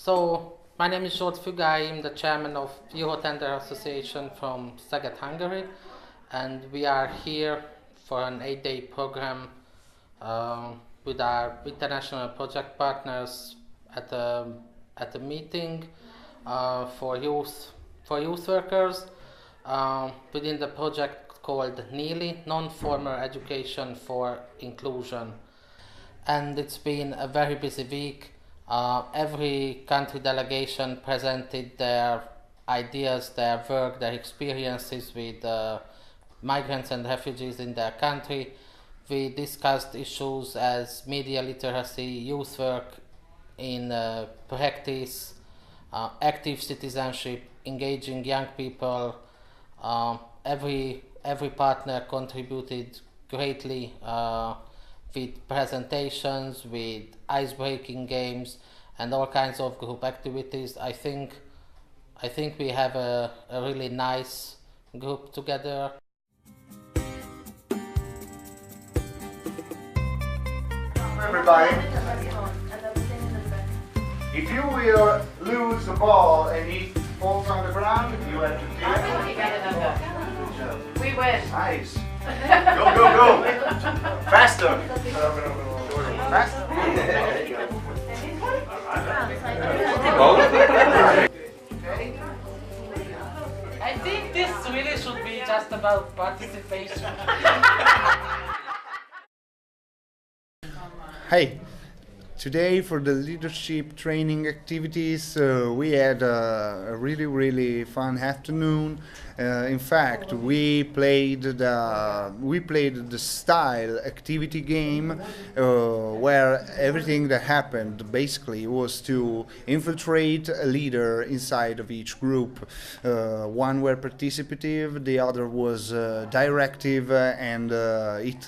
So, my name is Zsolt Fügai. I'm the chairman of Eurotender Association from Szeged, Hungary, and we are here for an 8-day program with our international project partners at a meeting for youth workers within the project called NEELI, Non-Formal Education for Inclusion. And it's been a very busy week. Every country delegation presented their ideas, their work, their experiences with migrants and refugees in their country. We discussed issues as media literacy, youth work in practice, active citizenship, engaging young people. Every partner contributed greatly with presentations, with ice-breaking games, and all kinds of group activities. I think we have a really nice group together. Everybody, if you will lose the ball and it falls on the ground, you have to deal with it. We win. Nice. Go, go, go. Faster. Faster. I think this really should be just about participation. Hey, today for the leadership training activities we had a really fun afternoon. In fact, we played the style activity game where everything that happened basically was to infiltrate a leader inside of each group. One were participative, the other was directive, and it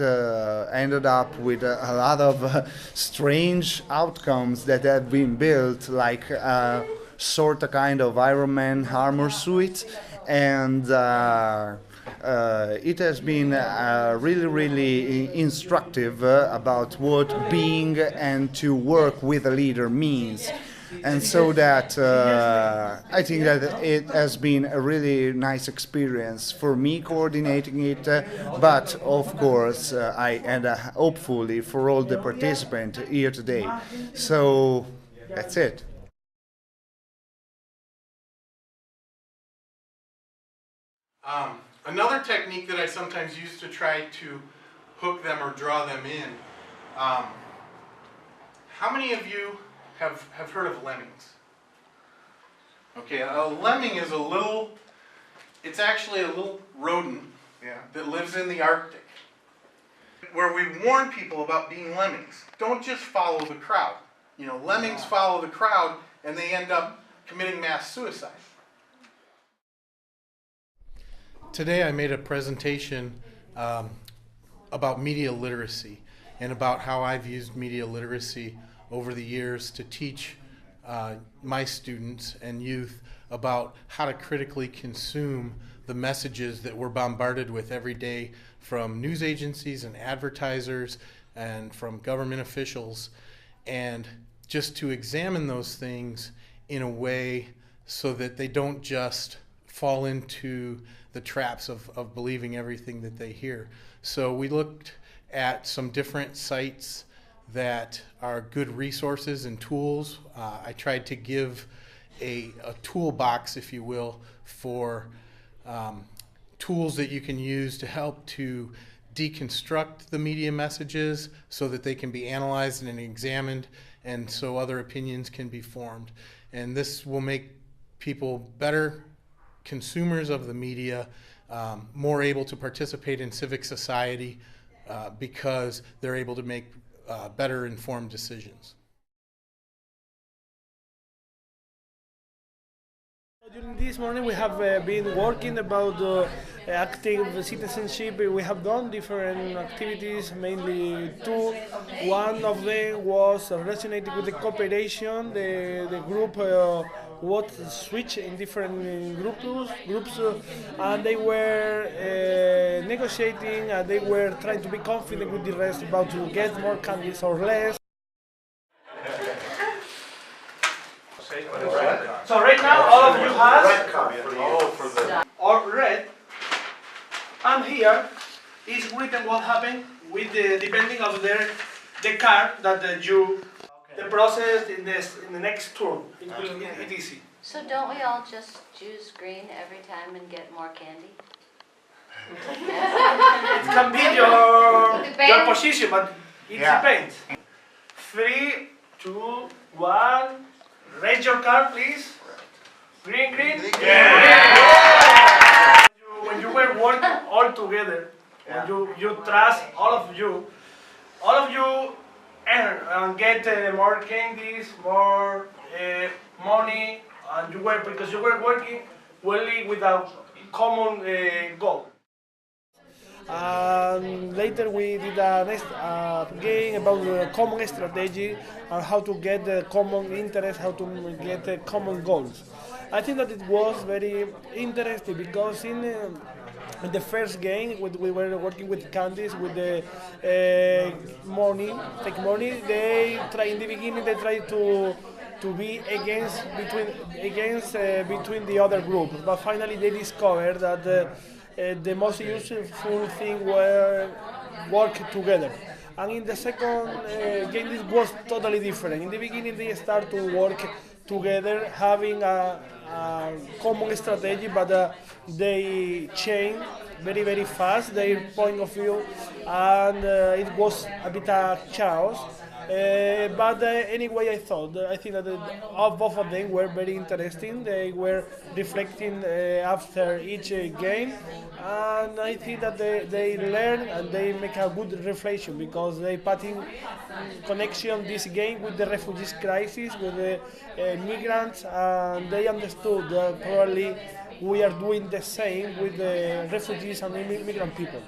ended up with a lot of strange outcomes that have been built, like sort of kind of Iron Man armor suit, and it has been really instructive about what being and to work with a leader means. And so that I think that it has been a really nice experience for me coordinating it, but of course and hopefully for all the participants here today. So that's it. Another technique that I sometimes use to try to hook them or draw them in. How many of you have heard of lemmings? Okay, a lemming is it's actually a little rodent that lives in the Arctic, where we warn people about being lemmings. Don't just follow the crowd. You know, lemmings follow the crowd and they end up committing mass suicide. Today I made a presentation about media literacy and about how I've used media literacy over the years to teach my students and youth about how to critically consume the messages that we're bombarded with every day from news agencies and advertisers and from government officials, and just to examine those things in a way so that they don't just fall into the traps of believing everything that they hear. So we looked at some different sites that are good resources and tools. I tried to give a toolbox, if you will, for tools that you can use to help to deconstruct the media messages so that they can be analyzed and examined, and so other opinions can be formed. And this will make people better consumers of the media, more able to participate in civic society because they're able to make better informed decisions. During this morning we have been working about active citizenship. We have done different activities, mainly two. One of them was resonating with the cooperation. The group was switched in different groups and they were negotiating and they were trying to be confident with the rest about to get more candidates or less. So right now all of you has or red, and here is written what happened with the depending of the card that you the process in the next turn. It will be easy. So don't we all just choose green every time and get more candy? It can be your position, but it depends. 3, 2, 1. Raise your card, please. Green, green. Yeah. When you were working all together, when you trust all of you earn and get more candies, more money, and because you were working only with a common goal. And later we did a next game about the common strategy and how to get the common interest, how to get the common goals. I think that it was very interesting because in the first game we were working with candies, with the money, fake money. They try in the beginning. They try to be between the other groups, but finally they discovered that the most useful thing were work together. And in the second game, this was totally different. In the beginning, they start to work together, having a common strategy, but they change very fast their point of view, and it was a bit of chaos. But anyway, I think that both of them were very interesting. They were reflecting after each game, and I think that they learn and they make a good reflection because they put in connection this game with the refugees crisis, with the migrants, and they understood that probably we are doing the same with the refugees and immigrant people.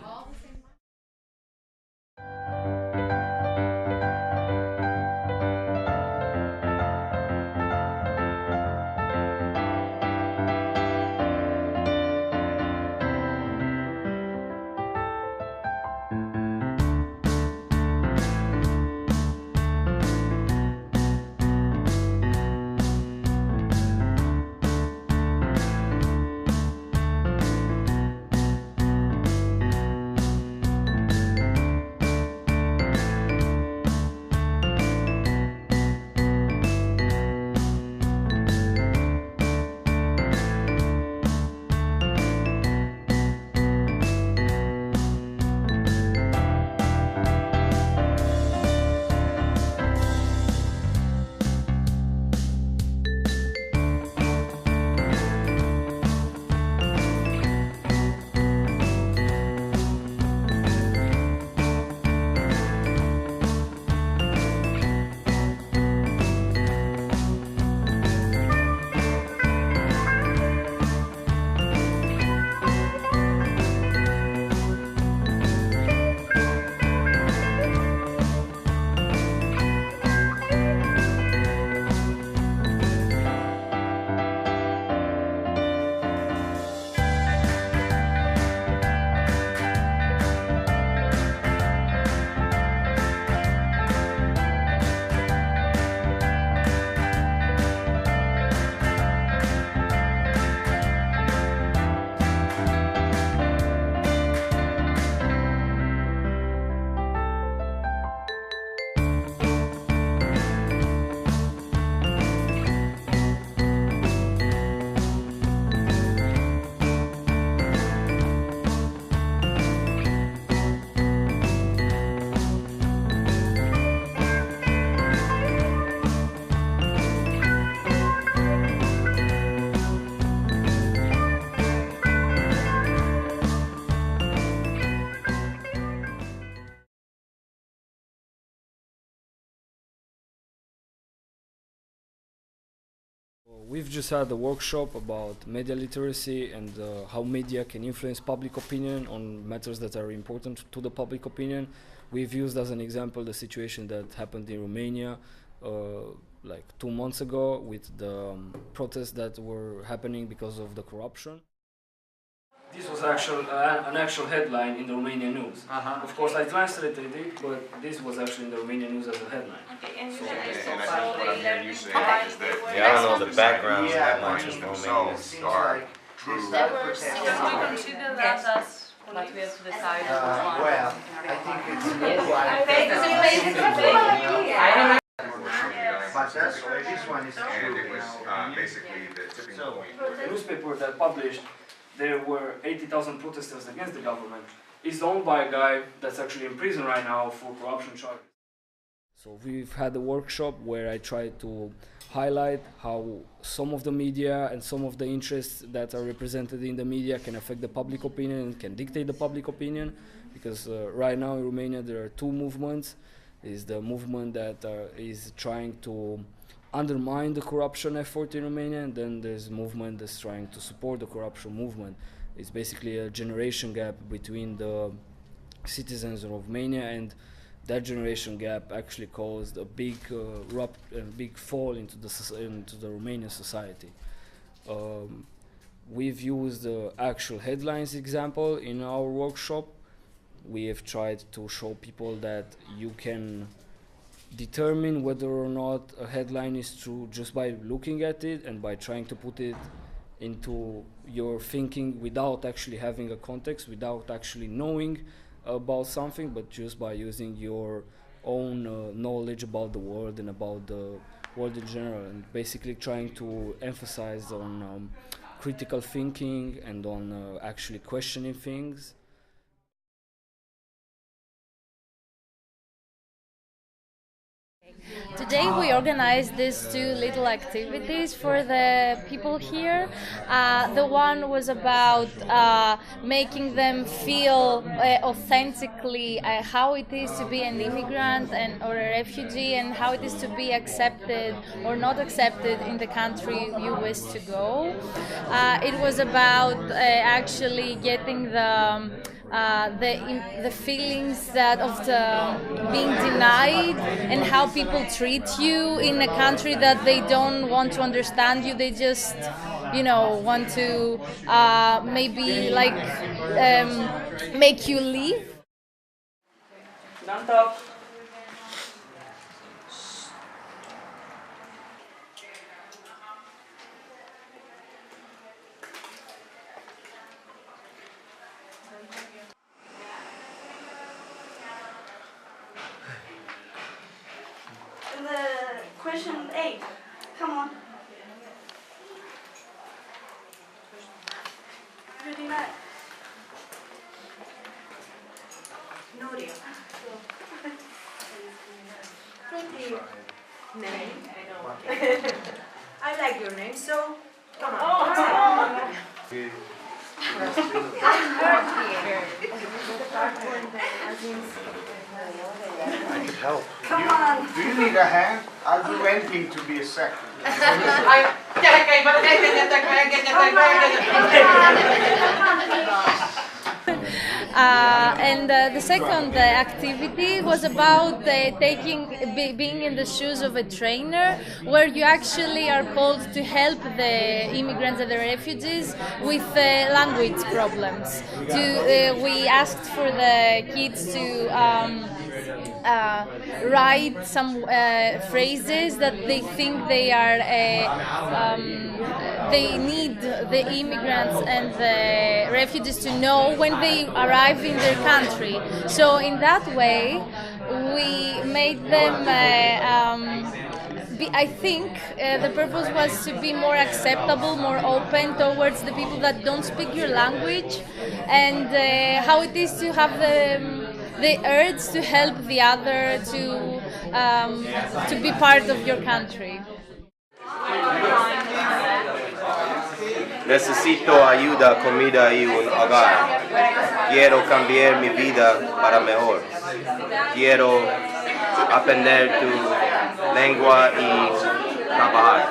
We've just had a workshop about media literacy and how media can influence public opinion on matters that are important to the public opinion. We've used as an example the situation that happened in Romania like 2 months ago with the protests that were happening because of the corruption. This was an actual headline in the Romanian news. Of course, I translated it, but this was actually in the Romanian news as a headline. Okay, and So, so I'm here using is that Yeah, I don't know the backgrounds that much of Romanians. are true. There were six Can we consider that as what we have to decide? Well, I think it's but this one is And it was basically the tipping point. The newspaper that published there were 80,000 protesters against the government is owned by a guy that's actually in prison right now for corruption charges. So we've had a workshop where I tried to highlight how some of the media and some of the interests that are represented in the media can affect the public opinion and can dictate the public opinion. Because right now in Romania there are two movements. Is the movement that is trying to undermine the corruption effort in Romania, and then there's a movement that's trying to support the corruption movement. It's basically a generation gap between the citizens of Romania, and that generation gap actually caused a big fall into the Romanian society. We've used the actual headlines example in our workshop. We have tried to show people that you can determine whether or not a headline is true just by looking at it and by trying to put it into your thinking without actually having a context, without actually knowing about something, but just by using your own knowledge about the world and about the world in general, and basically trying to emphasize on critical thinking and on actually questioning things. Today we organized these two little activities for the people here. The one was about making them feel authentically how it is to be an immigrant or a refugee, and how it is to be accepted or not accepted in the country you wish to go. It was about actually getting the feelings that of the being denied and how people treat you in a country that they don't want to understand you. They just, want to maybe like make you leave. Stand up. Question 8. Come on. Ready, Matt? Nuria. Pretty name. I like your name, so come on. I need help. Come on. Do you need a hand? I'll do anything to be a second. And the second activity was about being in the shoes of a trainer, where you actually are called to help the immigrants and the refugees with language problems. We asked for the kids to write some phrases that they think they need the immigrants and the refugees to know when they arrive in their country. So in that way, we made them I think the purpose was to be more acceptable, more open towards the people that don't speak your language, and how it is to have the urge to help the other to be part of your country. Necesito ayuda, comida y un hogar. Quiero cambiar mi vida para mejor. Quiero aprender tu lengua y trabajar.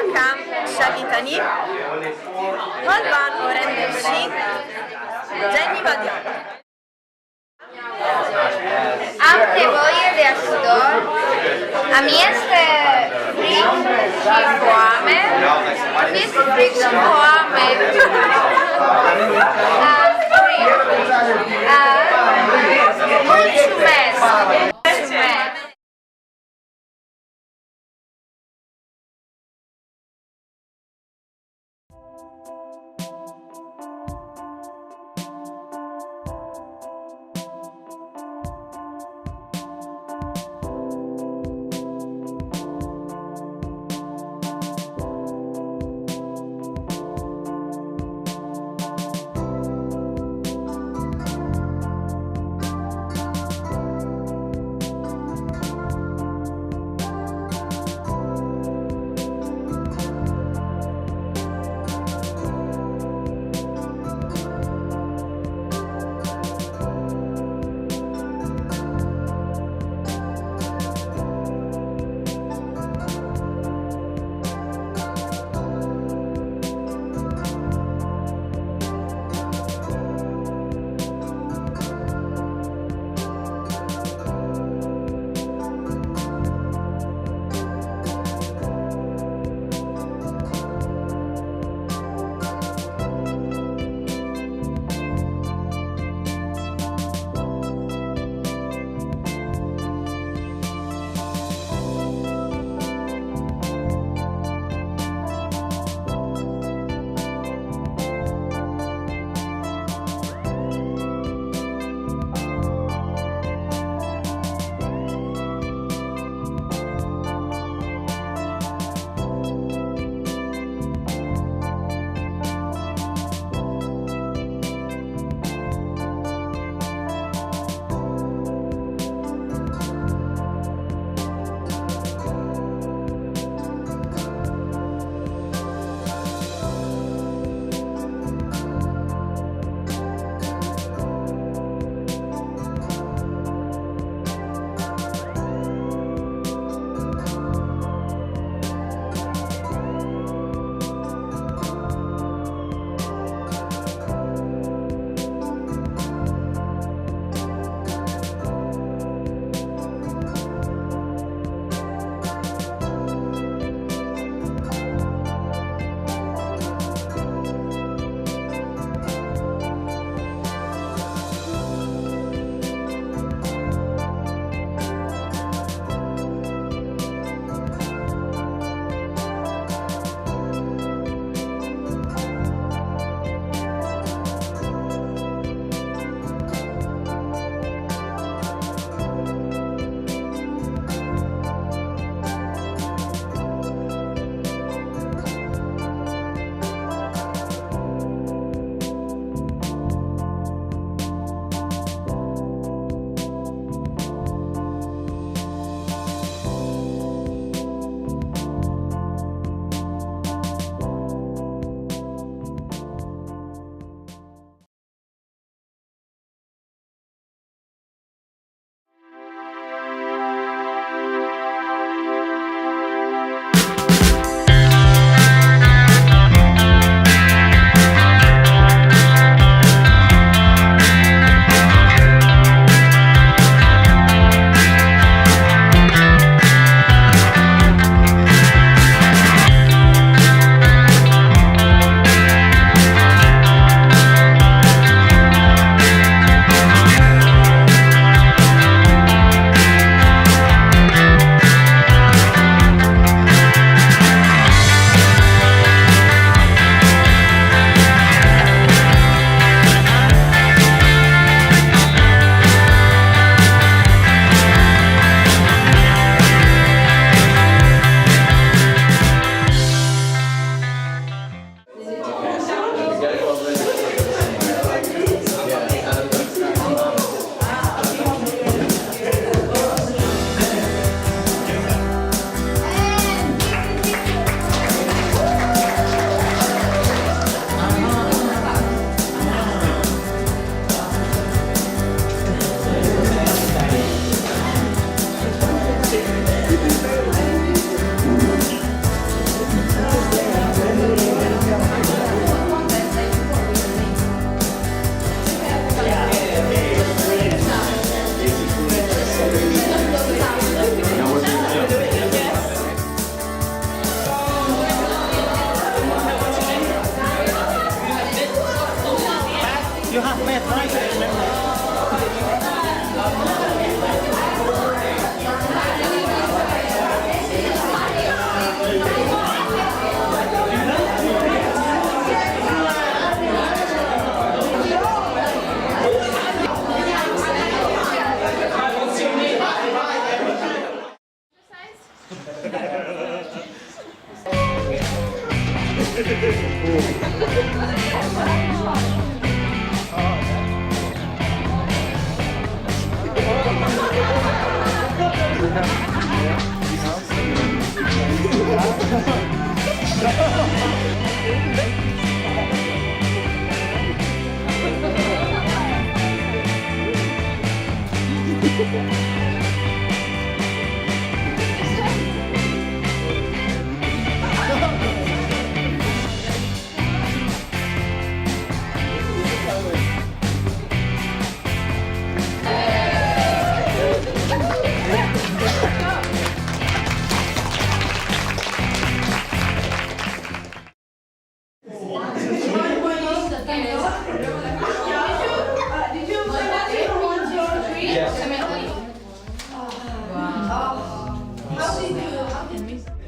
munkám segíteni. Hol van a rendőrség? Jenny vagyok. Am nevoie de ajutor. A mí este frig și foame. Este frig și foame. Mulțumesc! Mulțumesc!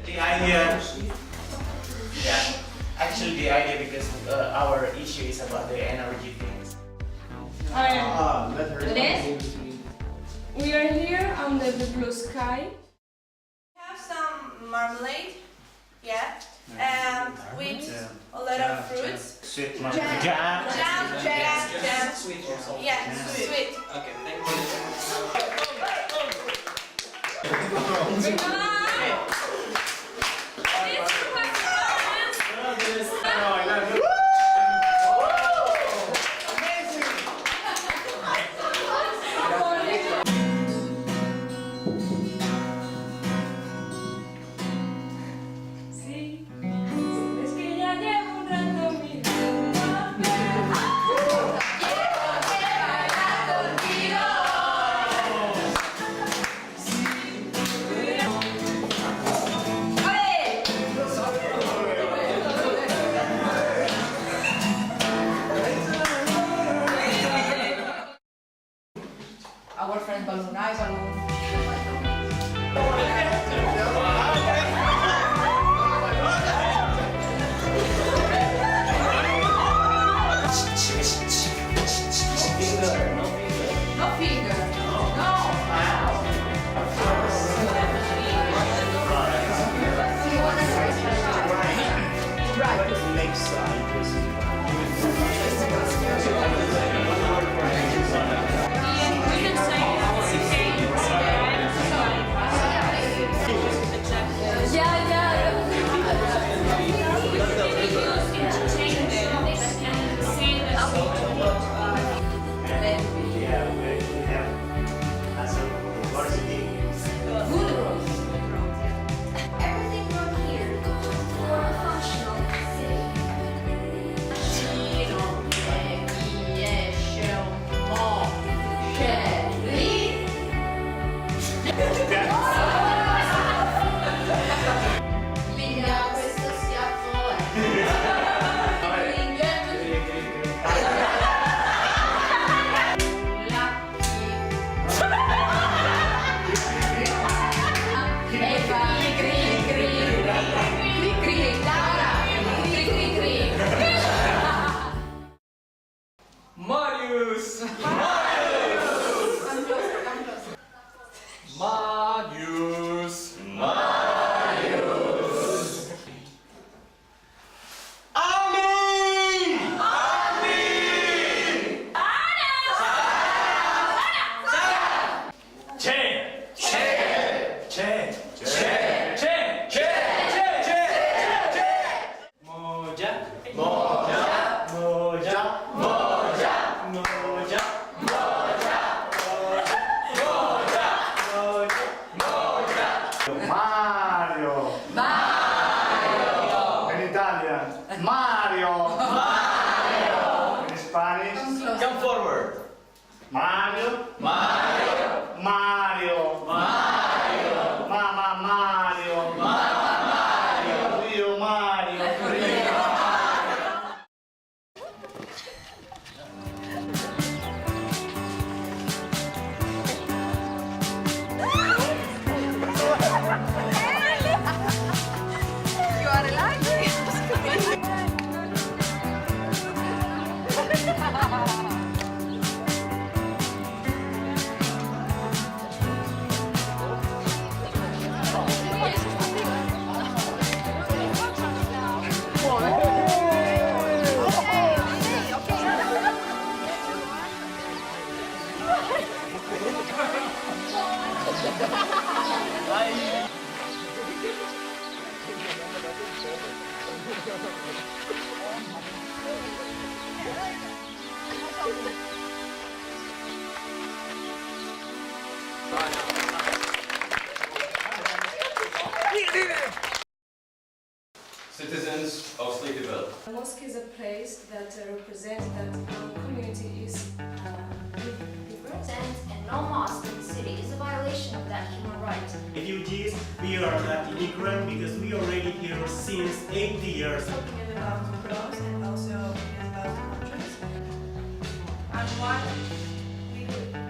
The idea, yeah, actually the idea because our issue is about the energy things. We are here under the blue sky. We have some marmalade, yeah, and with a lot of fruits. Sweet Jam, marmalade. jam. Sweet also. Yeah, sweet. Okay, thank you. Our friend balloon, I balloon. No finger. Right. Next side. Mario. Mario. In Spanish. Come forward. Mario. Mario. Mario. Mario. Mama Mario. Mama Mario. Rio Mario. You are alive? sense of sleepyville. A mosque is a place that represents that our community is diverse. And no mosque in the city is a violation of that human right. Refugees, we are not immigrant because we already here since 80 years. Talking about pros and also about countries. And why we do it.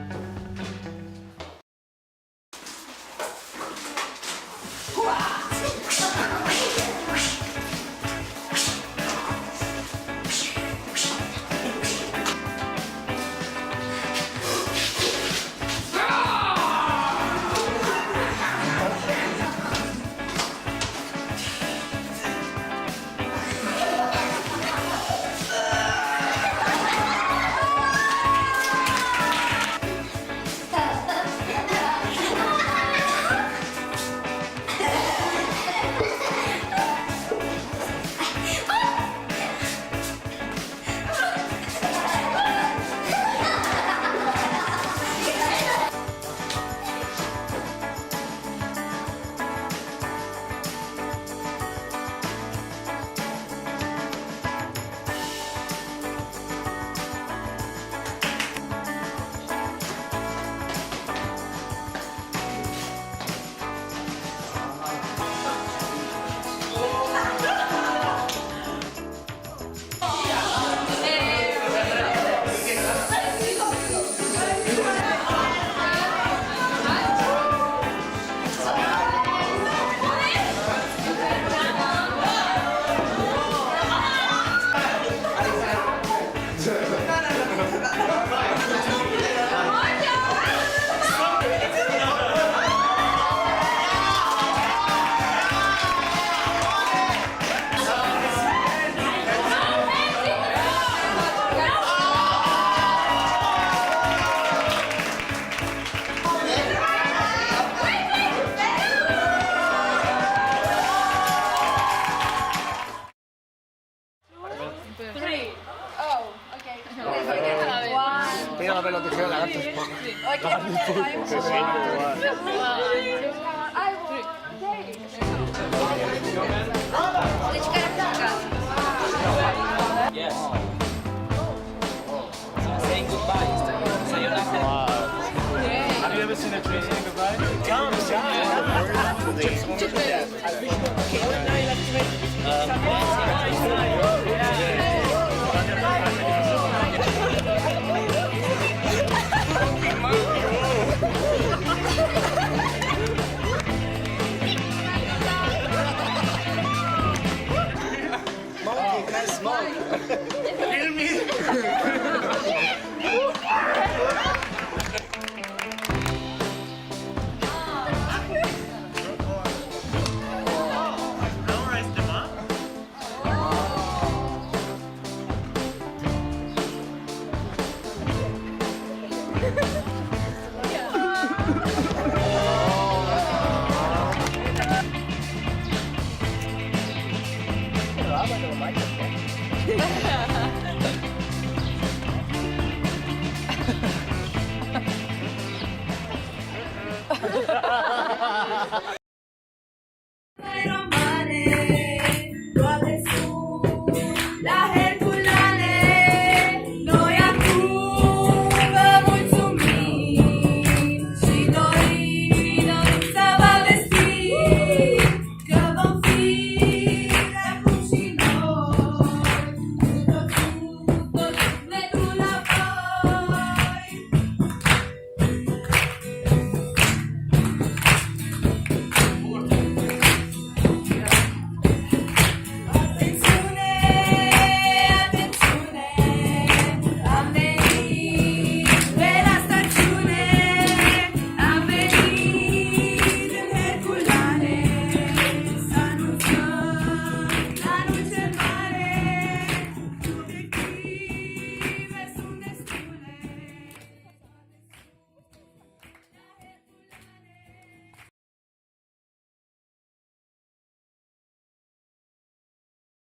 Yes. Saying goodbye instead of sayonara. Wow. Have you ever seen a tree saying goodbye? Come, Yeah.